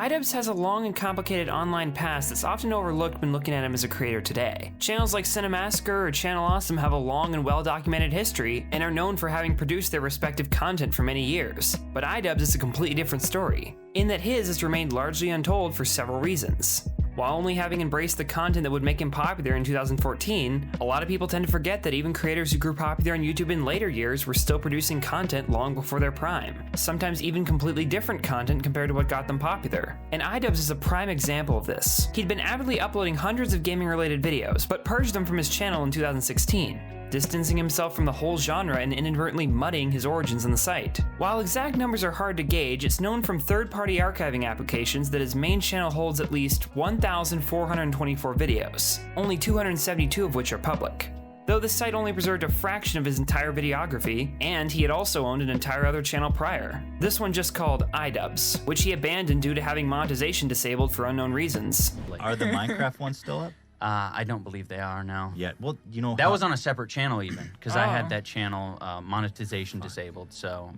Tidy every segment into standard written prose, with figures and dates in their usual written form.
iDubbbz's has a long and complicated online past that's often overlooked when looking at him as a creator today. Channels like Cinemassacre or Channel Awesome have a long and well-documented history and are known for having produced their respective content for many years. But iDubbbz's is a completely different story, in that his has remained largely untold for several reasons. While only having embraced the content that would make him popular in 2014, a lot of people tend to forget that even creators who grew popular on YouTube in later years were still producing content long before their prime, sometimes even completely different content compared to what got them popular. And iDubbbz's is a prime example of this. He'd been avidly uploading hundreds of gaming-related videos, but purged them from his channel in 2016. Distancing himself from the whole genre and inadvertently muddying his origins on the site. While exact numbers are hard to gauge, it's known from third-party archiving applications that his main channel holds at least 1,424 videos, only 272 of which are public. Though this site only preserved a fraction of his entire videography, and he had also owned an entire other channel prior. This one just called iDubbbz's, which he abandoned due to having monetization disabled for unknown reasons. Are the Minecraft ones still up? I don't believe they are now. Yeah, well, you know... That was on a separate channel even, because I had that channel monetization disabled, so...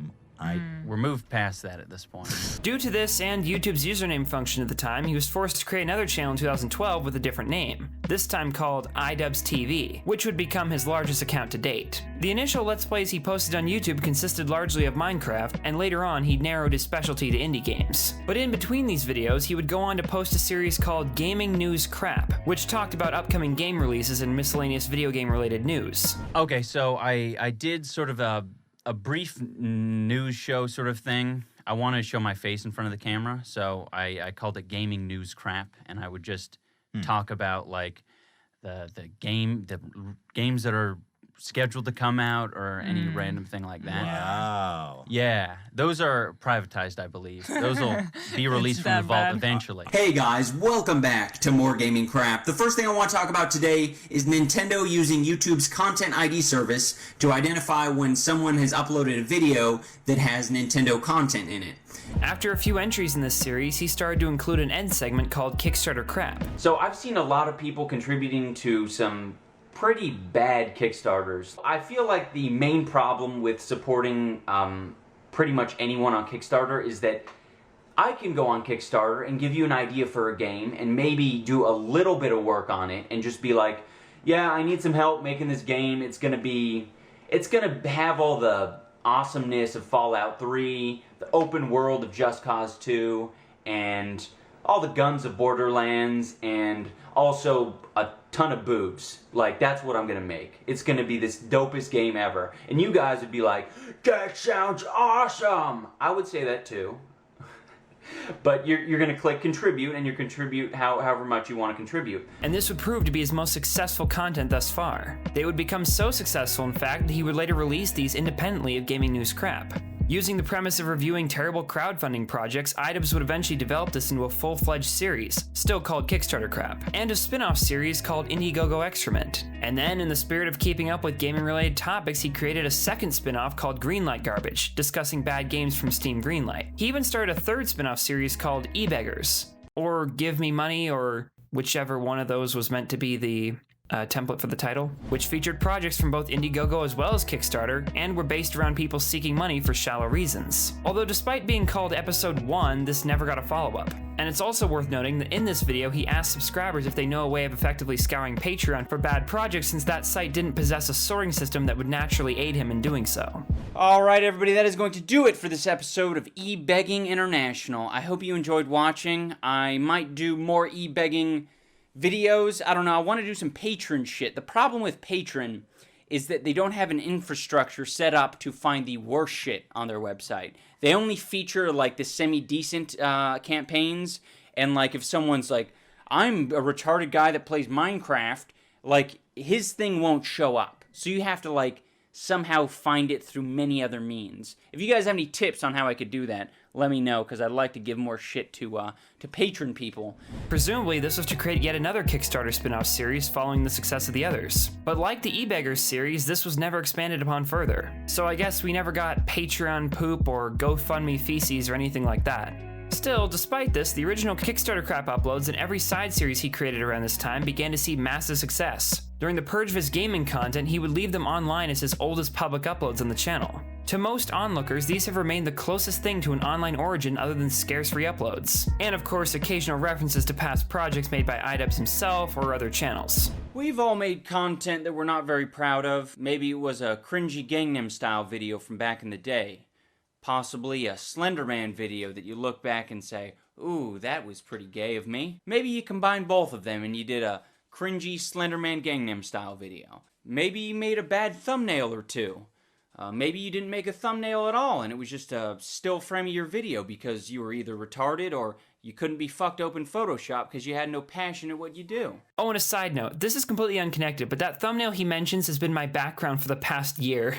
We're moved past that at this point. Due to this and YouTube's username function at the time, he was forced to create another channel in 2012 with a different name, this time called iDubbbz's TV, which would become his largest account to date. The initial Let's Plays he posted on YouTube consisted largely of Minecraft, and later on he narrowed his specialty to indie games. But in between these videos, he would go on to post a series called Gaming News Crap, which talked about upcoming game releases and miscellaneous video game related news. Okay, so I did sort of a brief news show sort of thing. I wanted to show my face in front of the camera, so I called it Gaming News Crap, and I would just talk about like the games that are scheduled to come out or any random thing like that. Wow. Yeah, those are privatized, I believe. Those will be released from the vault eventually. Hey guys, welcome back to more gaming crap. The first thing I want to talk about today is Nintendo using YouTube's Content ID service to identify when someone has uploaded a video that has Nintendo content in it. After a few entries in this series, he started to include an end segment called Kickstarter Crap. So I've seen a lot of people contributing to some pretty bad Kickstarters. I feel like the main problem with supporting pretty much anyone on Kickstarter is that I can go on Kickstarter and give you an idea for a game and maybe do a little bit of work on it and just be like, yeah, I need some help making this game. It's gonna have all the awesomeness of Fallout 3, the open world of Just Cause 2, and all the guns of Borderlands, and also a ton of boobs. Like, that's what I'm gonna make. It's gonna be this dopest game ever. And you guys would be like, that sounds awesome! I would say that too. But you're gonna click contribute, and you contribute however much you want to contribute. And this would prove to be his most successful content thus far. They would become so successful, in fact, that he would later release these independently of Gaming News Crap. Using the premise of reviewing terrible crowdfunding projects, iDubbbz's would eventually develop this into a full-fledged series, still called Kickstarter Crap, and a spin-off series called Indiegogo Excrement. And then, in the spirit of keeping up with gaming-related topics, he created a second spin-off called Greenlight Garbage, discussing bad games from Steam Greenlight. He even started a third spin-off series called iDubbbz's, or Give Me Money, or whichever one of those was meant to be the template for the title, which featured projects from both Indiegogo as well as Kickstarter, and were based around people seeking money for shallow reasons. Although despite being called Episode 1, this never got a follow-up. And it's also worth noting that in this video, he asked subscribers if they know a way of effectively scouring Patreon for bad projects, since that site didn't possess a sorting system that would naturally aid him in doing so. Alright everybody, that is going to do it for this episode of eBegging International. I hope you enjoyed watching. I might do more eBegging videos. I don't know, I want to do some Patreon shit. The problem with Patreon is that they don't have an infrastructure set up to find the worst shit on their website. They only feature like the semi-decent campaigns, and like if someone's like, I'm a retarded guy that plays Minecraft, like his thing won't show up. So you have to like somehow find it through many other means. If you guys have any tips on how I could do that, let me know, because I'd like to give more shit to patron people. Presumably, this was to create yet another Kickstarter spin-off series following the success of the others. But like the eBeggars series, this was never expanded upon further. So I guess we never got Patreon poop or GoFundMe feces or anything like that. Still, despite this, the original Kickstarter crap uploads and every side series he created around this time began to see massive success. During the purge of his gaming content, he would leave them online as his oldest public uploads on the channel. To most onlookers, these have remained the closest thing to an online origin other than scarce re-uploads, and of course occasional references to past projects made by iDubbbz himself or other channels. We've all made content that we're not very proud of. Maybe it was a cringy Gangnam Style video from back in the day. Possibly a Slenderman video that you look back and say, ooh, that was pretty gay of me. Maybe you combined both of them and you did a cringy Slenderman Gangnam Style video. Maybe you made a bad thumbnail or two. Maybe you didn't make a thumbnail at all and it was just a still frame of your video because you were either retarded or you couldn't be fucked open Photoshop because you had no passion at what you do. Oh, and a side note, this is completely unconnected, but that thumbnail he mentions has been my background for the past year.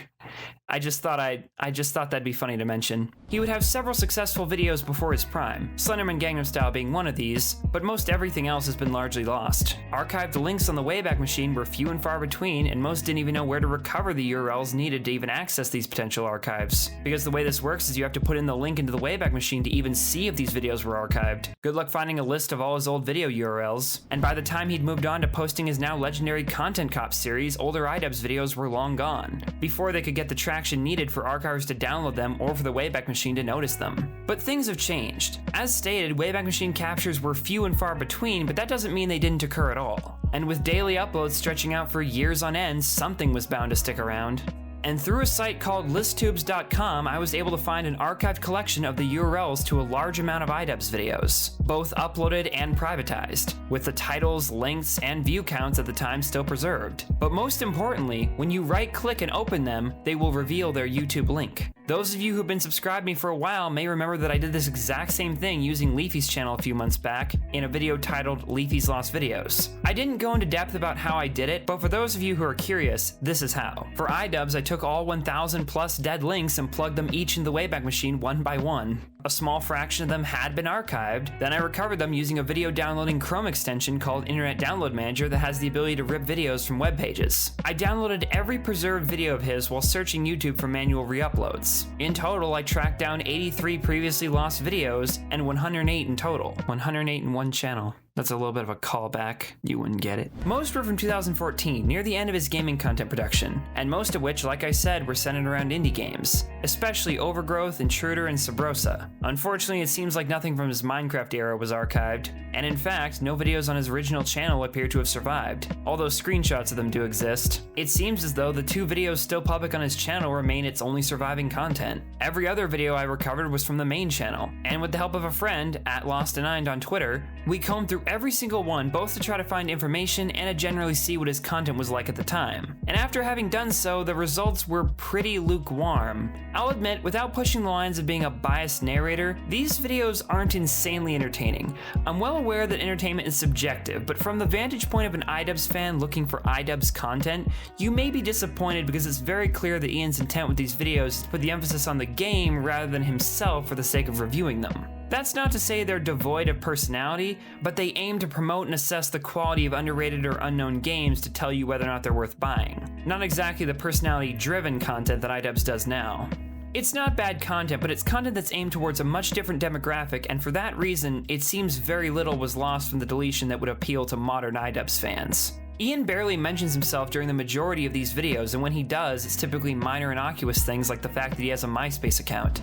I just thought that'd be funny to mention. He would have several successful videos before his prime, Slenderman Gangnam Style being one of these, but most everything else has been largely lost. Archived links on the Wayback Machine were few and far between, and most didn't even know where to recover the URLs needed to even access these potential archives. Because the way this works is you have to put in the link into the Wayback Machine to even see if these videos were archived. Good luck finding a list of all his old video URLs, and by the time he'd moved on to posting his now legendary Content Cop series, older iDubbbz videos were long gone, before they could get the traction needed for archives to download them or for the Wayback Machine to notice them. But things have changed. As stated, Wayback Machine captures were few and far between, but that doesn't mean they didn't occur at all. And with daily uploads stretching out for years on end, something was bound to stick around. And through a site called listtubes.com, I was able to find an archived collection of the URLs to a large amount of iDubbbz videos, both uploaded and privatized, with the titles, links, and view counts at the time still preserved. But most importantly, when you right-click and open them, they will reveal their YouTube link. Those of you who've been subscribed to me for a while may remember that I did this exact same thing using Leafy's channel a few months back in a video titled Leafy's Lost Videos. I didn't go into depth about how I did it, but for those of you who are curious, this is how. For iDubbbz, I took all 1,000 plus dead links and plugged them each in the Wayback Machine one by one. A small fraction of them had been archived, then I recovered them using a video downloading Chrome extension called Internet Download Manager that has the ability to rip videos from web pages. I downloaded every preserved video of his while searching YouTube for manual re-uploads. In total, I tracked down 83 previously lost videos and 108 in total. 108 in one channel. That's a little bit of a callback. You wouldn't get it. Most were from 2014, near the end of his gaming content production, and most of which, like I said, were centered around indie games, especially Overgrowth, Intruder, and Subrosa. Unfortunately, it seems like nothing from his Minecraft era was archived, and in fact, no videos on his original channel appear to have survived, although screenshots of them do exist. It seems as though the 2 videos still public on his channel remain its only surviving content. Every other video I recovered was from the main channel, and with the help of a friend, @LostAnind on Twitter, we combed through every single one, both to try to find information and to generally see what his content was like at the time. And after having done so, the results were pretty lukewarm. I'll admit, without pushing the lines of being a biased narrator, these videos aren't insanely entertaining. I'm well aware that entertainment is subjective, but from the vantage point of an iDubbbz fan looking for iDubbbz content, you may be disappointed because it's very clear that Ian's intent with these videos is to put the emphasis on the game rather than himself for the sake of reviewing them. That's not to say they're devoid of personality, but they aim to promote and assess the quality of underrated or unknown games to tell you whether or not they're worth buying. Not exactly the personality-driven content that iDubbbz does now. It's not bad content, but it's content that's aimed towards a much different demographic, and for that reason, it seems very little was lost from the deletion that would appeal to modern iDubbbz fans. Ian barely mentions himself during the majority of these videos, and when he does, it's typically minor innocuous things like the fact that he has a MySpace account.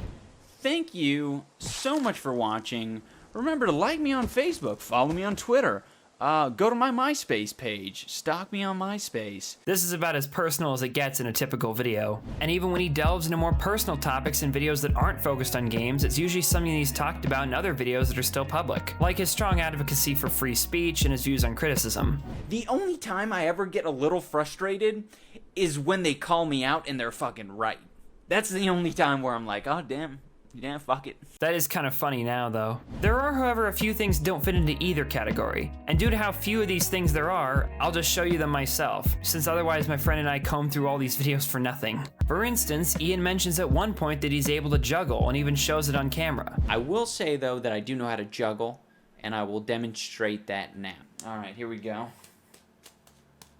Thank you so much for watching. Remember to like me on Facebook, follow me on Twitter, go to my MySpace page, stalk me on MySpace. This is about as personal as it gets in a typical video. And even when he delves into more personal topics in videos that aren't focused on games, it's usually something he's talked about in other videos that are still public, like his strong advocacy for free speech and his views on criticism. The only time I ever get a little frustrated is when they call me out and they're fucking right. That's the only time where I'm like, oh damn. Yeah, fuck it. That is kind of funny now, though. There are, however, a few things that don't fit into either category, and due to how few of these things there are, I'll just show you them myself, since otherwise my friend and I comb through all these videos for nothing. For instance, Ian mentions at one point that he's able to juggle, and even shows it on camera. I will say, though, that I do know how to juggle, and I will demonstrate that now. Alright, here we go.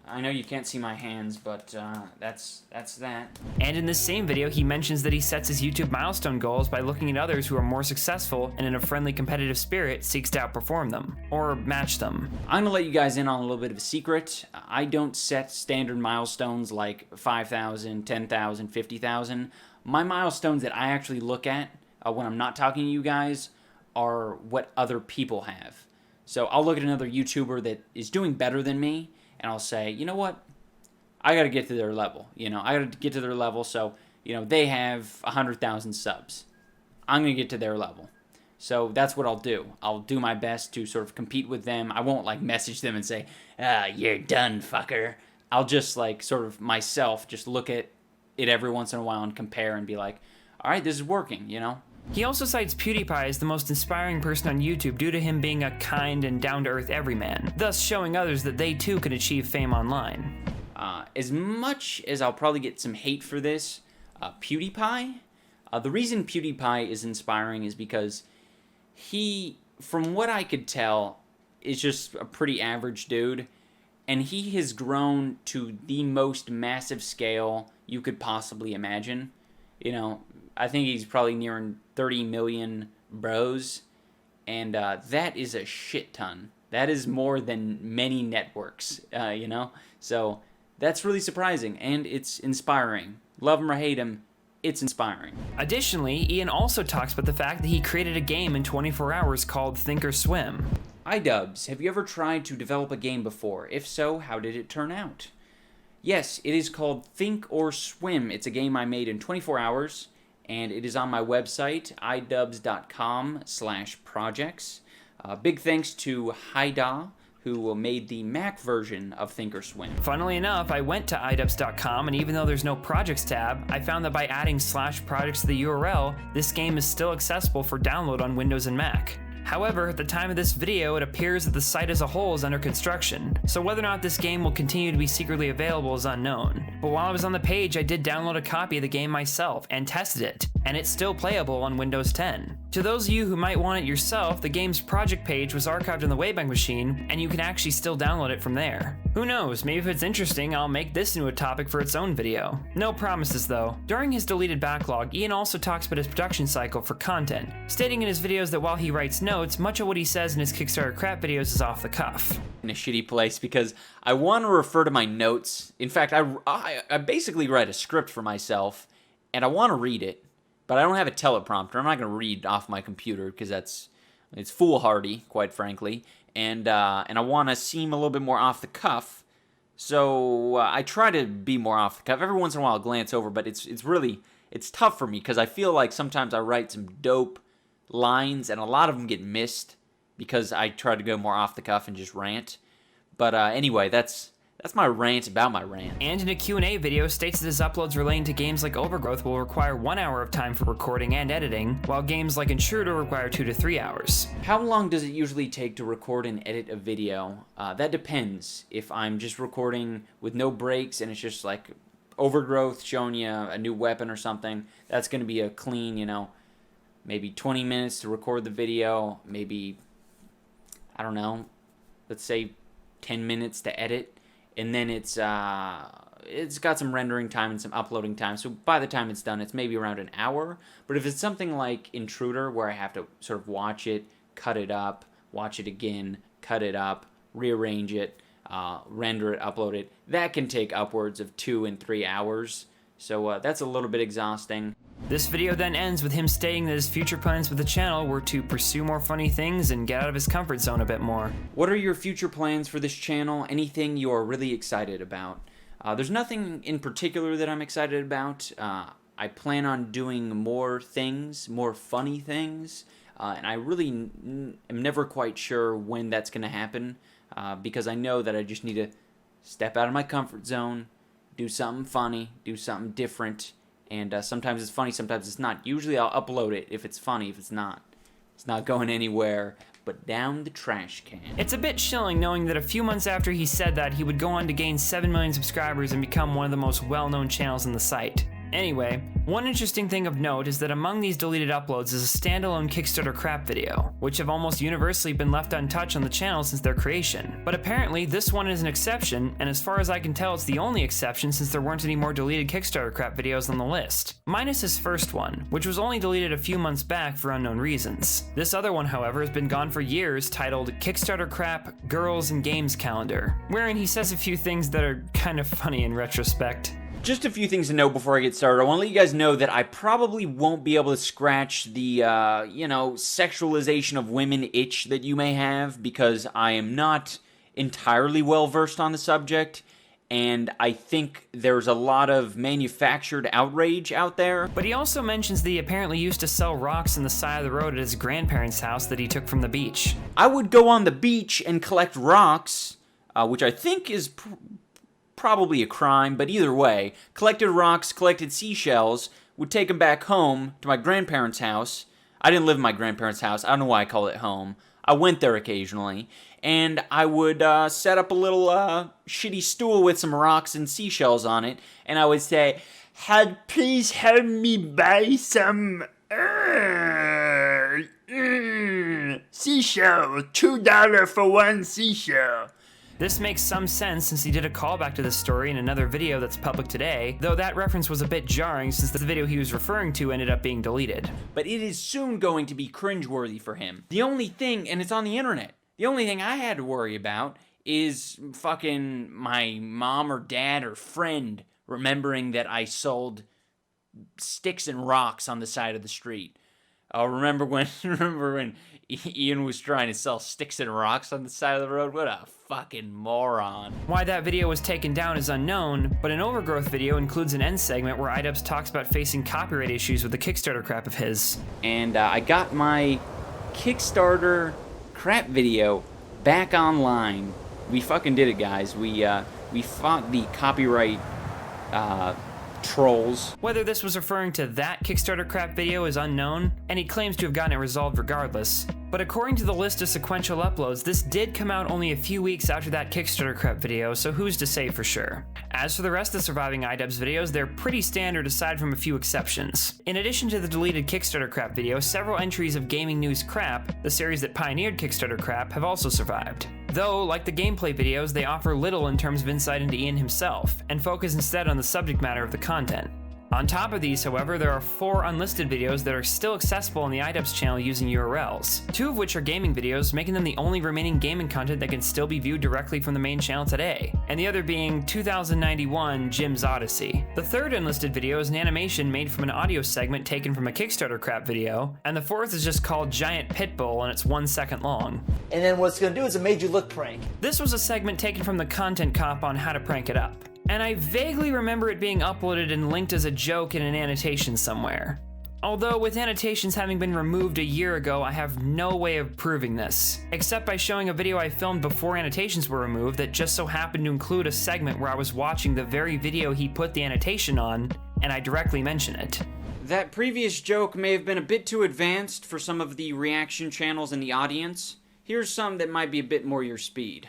I know you can't see my hands, but that's that. And in this same video, he mentions that he sets his YouTube milestone goals by looking at others who are more successful and in a friendly competitive spirit seeks to outperform them, or match them. I'm gonna let you guys in on a little bit of a secret. I don't set standard milestones like 5,000, 10,000, 50,000. My milestones that I actually look at when I'm not talking to you guys are what other people have. So I'll look at another YouTuber that is doing better than me, and I'll say, you know what? I got to get to their level. I got to get to their level. So, they have 100,000 subs. I'm going to get to their level. So that's what I'll do. I'll do my best to sort of compete with them. I won't message them and say, you're done, fucker. I'll just sort of myself just look at it every once in a while and compare and be like, all right, this is working, He also cites PewDiePie as the most inspiring person on YouTube due to him being a kind and down-to-earth everyman, thus showing others that they too can achieve fame online. As much as I'll probably get some hate for this, PewDiePie, the reason PewDiePie is inspiring is because he, from what I could tell, is just a pretty average dude, and he has grown to the most massive scale you could possibly imagine. I think he's probably nearing 30 million bros, and that is a shit ton. That is more than many networks, So that's really surprising, and it's inspiring. Love him or hate him, it's inspiring. Additionally, Ian also talks about the fact that he created a game in 24 hours called Think or Swim. iDubbbz's, have you ever tried to develop a game before? If so, how did it turn out? Yes, it is called Think or Swim. It's a game I made in 24 hours, and it is on my website, iDubbbz.com/projects. Big thanks to Haida, who made the Mac version of Think or Swim. Funnily enough, I went to iDubbbz.com, and even though there's no projects tab, I found that by adding /projects to the URL, this game is still accessible for download on Windows and Mac. However, at the time of this video, it appears that the site as a whole is under construction, so whether or not this game will continue to be secretly available is unknown. But while I was on the page, I did download a copy of the game myself and tested it, and it's still playable on Windows 10. To those of you who might want it yourself, the game's project page was archived on the Wayback Machine, and you can actually still download it from there. Who knows, maybe if it's interesting, I'll make this into a topic for its own video. No promises though. During his deleted backlog, Ian also talks about his production cycle for content, stating in his videos that while he writes notes, much of what he says in his Kickstarter crap videos is off the cuff. In a shitty place because I want to refer to my notes. In fact, I basically write a script for myself, and I want to read it, but I don't have a teleprompter. I'm not going to read off my computer because it's foolhardy, quite frankly, and I want to seem a little bit more off the cuff. So I try to be more off the cuff. Every once in a while I'll glance over, but it's tough for me because I feel like sometimes I write some dope lines and a lot of them get missed because I try to go more off the cuff and just rant. But anyway, that's my rant about my rant. And in a Q&A video states that his uploads relating to games like Overgrowth will require 1 hour of time for recording and editing, while games like Intruder require 2 to 3 hours. How long does it usually take to record and edit a video? That depends. If I'm just recording with no breaks and it's just like Overgrowth showing you a new weapon or something, that's going to be a clean, maybe 20 minutes to record the video, maybe, I don't know, let's say 10 minutes to edit. And then it's got some rendering time and some uploading time. So by the time it's done, it's maybe around an hour. But if it's something like Intruder, where I have to sort of watch it, cut it up, watch it again, cut it up, rearrange it, render it, upload it, that can take upwards of 2 and 3 hours. So that's a little bit exhausting. This video then ends with him stating that his future plans with the channel were to pursue more funny things and get out of his comfort zone a bit more. What are your future plans for this channel? Anything you are really excited about? There's nothing in particular that I'm excited about. I plan on doing more things, more funny things, and I really am never quite sure when that's going to happen because I know that I just need to step out of my comfort zone, do something funny, do something different. And sometimes it's funny, sometimes it's not. Usually I'll upload it if it's funny. If it's not going anywhere but down the trash can. It's a bit chilling knowing that a few months after he said that, he would go on to gain 7 million subscribers and become one of the most well-known channels on the site. Anyway, one interesting thing of note is that among these deleted uploads is a standalone Kickstarter crap video, which have almost universally been left untouched on the channel since their creation. But apparently this one is an exception, and as far as I can tell it's the only exception since there weren't any more deleted Kickstarter crap videos on the list. Minus his first one, which was only deleted a few months back for unknown reasons. This other one, however, has been gone for years, titled Kickstarter Crap Girls and Games Calendar, wherein he says a few things that are kind of funny in retrospect. Just a few things to know before I get started. I want to let you guys know that I probably won't be able to scratch the, sexualization of women itch that you may have, because I am not entirely well versed on the subject, and I think there's a lot of manufactured outrage out there. But he also mentions that he apparently used to sell rocks on the side of the road at his grandparents' house that he took from the beach. I would go on the beach and collect rocks, which I think is probably a crime, but either way, collected rocks, collected seashells, would take them back home to my grandparents' house. I didn't live in my grandparents' house. I don't know why I call it home. I went there occasionally, and I would set up a little shitty stool with some rocks and seashells on it, and I would say, please help me buy some seashell, $2 for one seashell. This makes some sense since he did a callback to this story in another video that's public today, though that reference was a bit jarring since the video he was referring to ended up being deleted. But it is soon going to be cringeworthy for him. The only thing, and it's on the internet, the only thing I had to worry about is fucking my mom or dad or friend remembering that I sold sticks and rocks on the side of the street. Remember when Ian was trying to sell sticks and rocks on the side of the road? What a fucking moron. Why that video was taken down is unknown, but an Overgrowth video includes an end segment where iDubbbz talks about facing copyright issues with the Kickstarter crap of his. And I got my Kickstarter crap video back online. We fucking did it, guys. We fought the copyright trolls. Whether this was referring to that Kickstarter crap video is unknown, and he claims to have gotten it resolved regardless. But according to the list of sequential uploads, this did come out only a few weeks after that Kickstarter crap video, so who's to say for sure? As for the rest of the surviving iDubbbz videos, they're pretty standard aside from a few exceptions. In addition to the deleted Kickstarter crap video, several entries of Gaming News Crap, the series that pioneered Kickstarter crap, have also survived. Though, like the gameplay videos, they offer little in terms of insight into Ian himself, and focus instead on the subject matter of the content. On top of these, however, there are 4 unlisted videos that are still accessible on the iDubbbz channel using URLs, 2 of which are gaming videos, making them the only remaining gaming content that can still be viewed directly from the main channel today, and the other being 2091 Jim's Odyssey. The third unlisted video is an animation made from an audio segment taken from a Kickstarter crap video, and the fourth is just called Giant Pitbull and it's 1 second long. And then what it's gonna do is a made you look prank. This was a segment taken from the Content Cop on how to prank it up, and I vaguely remember it being uploaded and linked as a joke in an annotation somewhere. Although with annotations having been removed a year ago, I have no way of proving this, except by showing a video I filmed before annotations were removed that just so happened to include a segment where I was watching the very video he put the annotation on, and I directly mention it. That previous joke may have been a bit too advanced for some of the reaction channels in the audience. Here's some that might be a bit more your speed.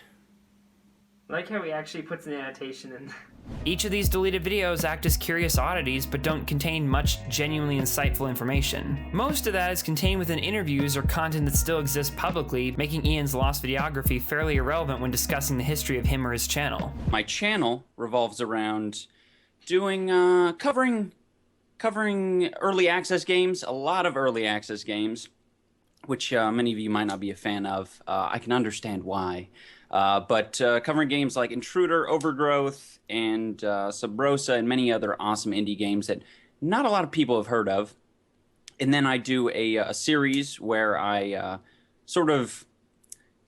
I like how he actually puts an annotation in. Each of these deleted videos act as curious oddities but don't contain much genuinely insightful information. Most of that is contained within interviews or content that still exists publicly, making Ian's lost videography fairly irrelevant when discussing the history of him or his channel. My channel revolves around doing, covering early access games, a lot of early access games, which many of you might not be a fan of. I can understand why. But covering games like Intruder, Overgrowth, and Sub Rosa, and many other awesome indie games that not a lot of people have heard of. And then I do a series where I sort of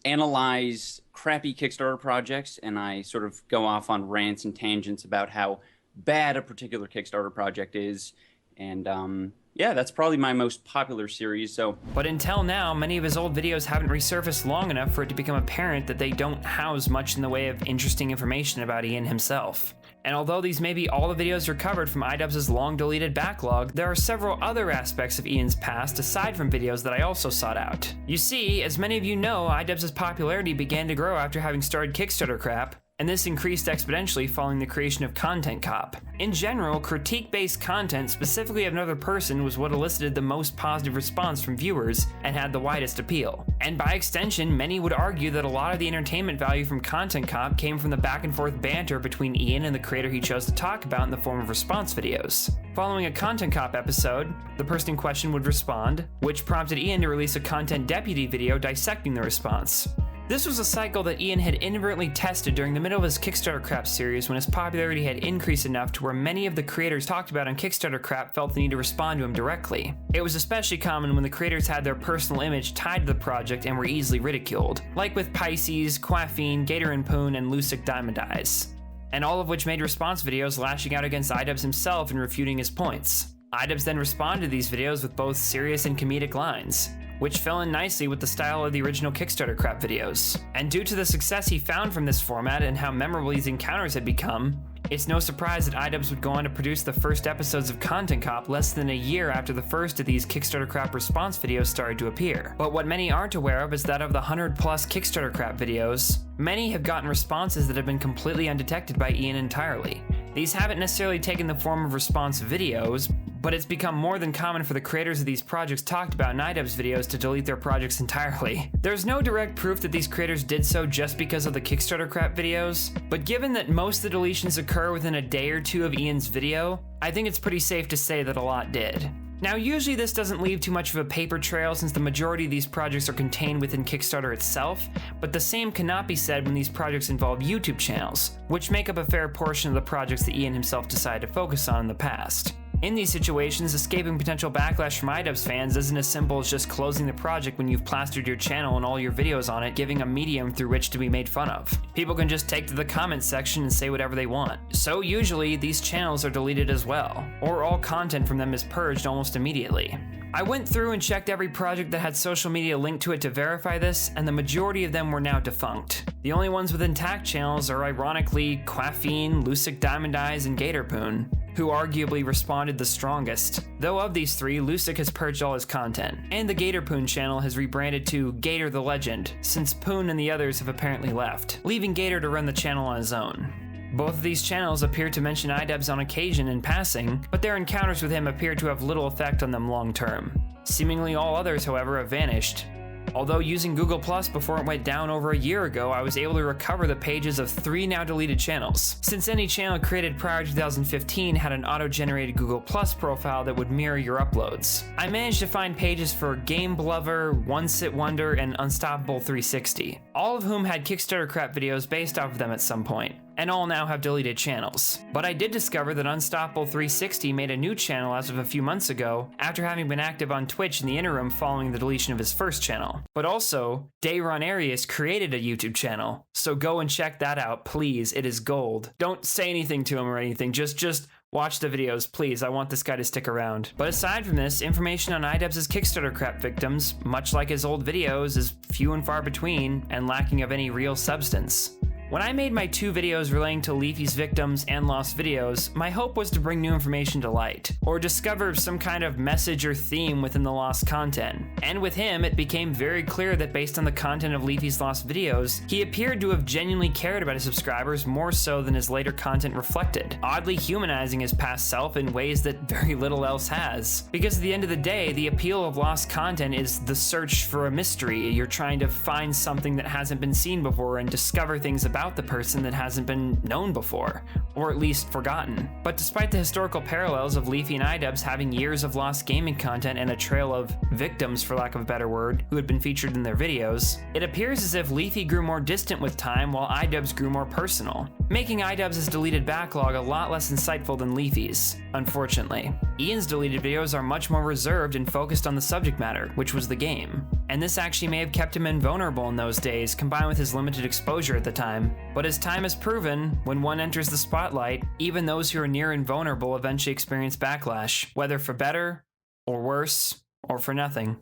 analyze crappy Kickstarter projects, and I sort of go off on rants and tangents about how bad a particular Kickstarter project is. And yeah, that's probably my most popular series, so. But until now, many of his old videos haven't resurfaced long enough for it to become apparent that they don't house much in the way of interesting information about Ian himself. And although these may be all the videos recovered from iDubbbz's long-deleted backlog, there are several other aspects of Ian's past aside from videos that I also sought out. You see, as many of you know, iDubbbz's popularity began to grow after having started Kickstarter crap, and this increased exponentially following the creation of Content Cop. In general, critique-based content, specifically of another person, was what elicited the most positive response from viewers and had the widest appeal. And by extension, many would argue that a lot of the entertainment value from Content Cop came from the back-and-forth banter between Ian and the creator he chose to talk about in the form of response videos. Following a Content Cop episode, the person in question would respond, which prompted Ian to release a Content Deputy video dissecting the response. This was a cycle that Ian had inadvertently tested during the middle of his Kickstarter Crap series when his popularity had increased enough to where many of the creators talked about on Kickstarter Crap felt the need to respond to him directly. It was especially common when the creators had their personal image tied to the project and were easily ridiculed, like with Pisces, Quaffine, Gator and Poon, and Lucic Diamond Eyes, and all of which made response videos lashing out against iDubbbz himself and refuting his points. iDubbbz then responded to these videos with both serious and comedic lines, which fell in nicely with the style of the original Kickstarter Crap videos. And due to the success he found from this format and how memorable these encounters had become, it's no surprise that iDubbbz would go on to produce the first episodes of Content Cop less than a year after the first of these Kickstarter Crap response videos started to appear. But what many aren't aware of is that of the 100+ Kickstarter Crap videos, many have gotten responses that have been completely undetected by Ian entirely. These haven't necessarily taken the form of response videos, but it's become more than common for the creators of these projects talked about in iDubbbz videos to delete their projects entirely. There's no direct proof that these creators did so just because of the Kickstarter Crap videos, but given that most of the deletions occur within a day or two of Ian's video, I think it's pretty safe to say that a lot did. Now, usually this doesn't leave too much of a paper trail since the majority of these projects are contained within Kickstarter itself, but the same cannot be said when these projects involve YouTube channels, which make up a fair portion of the projects that Ian himself decided to focus on in the past. In these situations, escaping potential backlash from iDubbbz fans isn't as simple as just closing the project when you've plastered your channel and all your videos on it, giving a medium through which to be made fun of. People can just take to the comments section and say whatever they want. So usually, these channels are deleted as well, or all content from them is purged almost immediately. I went through and checked every project that had social media linked to it to verify this, and the majority of them were now defunct. The only ones with intact channels are ironically Quaffine, Lucic Diamond Eyes, and Gator Poon, who arguably responded the strongest. Though of these three, Lucic has purged all his content, and the Gator Poon channel has rebranded to Gator the Legend, since Poon and the others have apparently left, leaving Gator to run the channel on his own. Both of these channels appear to mention iDubbbz on occasion in passing, but their encounters with him appear to have little effect on them long term. Seemingly all others, however, have vanished. Although using Google Plus before it went down over a year ago, I was able to recover the pages of 3 now deleted channels, since any channel created prior to 2015 had an auto-generated Google Plus profile that would mirror your uploads. I managed to find pages for Game Blover, One Sit Wonder, and Unstoppable 360, all of whom had Kickstarter Crap videos based off of them at some point, and all now have deleted channels. But I did discover that Unstoppable 360 made a new channel as of a few months ago, after having been active on Twitch in the interim following the deletion of his first channel. But also, Dayron Arias created a YouTube channel, so go and check that out, please. It is gold. Don't say anything to him or anything, just watch the videos, please. I want this guy to stick around. But aside from this, information on iDubbbz's Kickstarter Crap victims, much like his old videos, is few and far between and lacking of any real substance. When I made my 2 videos relating to Leafy's victims and lost videos, my hope was to bring new information to light, or discover some kind of message or theme within the lost content. And with him, it became very clear that based on the content of Leafy's lost videos, he appeared to have genuinely cared about his subscribers more so than his later content reflected, oddly humanizing his past self in ways that very little else has. Because at the end of the day, the appeal of lost content is the search for a mystery. You're trying to find something that hasn't been seen before and discover things about the person that hasn't been known before, or at least forgotten. But despite the historical parallels of Leafy and iDubbbz having years of lost gaming content and a trail of victims, for lack of a better word, who had been featured in their videos, it appears as if Leafy grew more distant with time while iDubbbz grew more personal, making iDubbbz's deleted backlog a lot less insightful than Leafy's, unfortunately. Ian's deleted videos are much more reserved and focused on the subject matter, which was the game. And this actually may have kept him invulnerable in those days, combined with his limited exposure at the time. But as time has proven, when one enters the spotlight, even those who are near invulnerable eventually experience backlash, whether for better, or worse, or for nothing.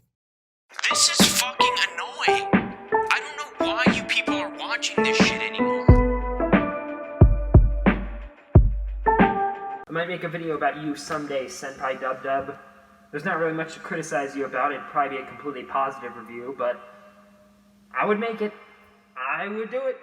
This is fucking annoying. I don't know why you people are watching this shit anymore. I might make a video about you someday, Senpai Dub. There's not really much to criticize you about. It'd probably be a completely positive review, but I would make it. I would do it.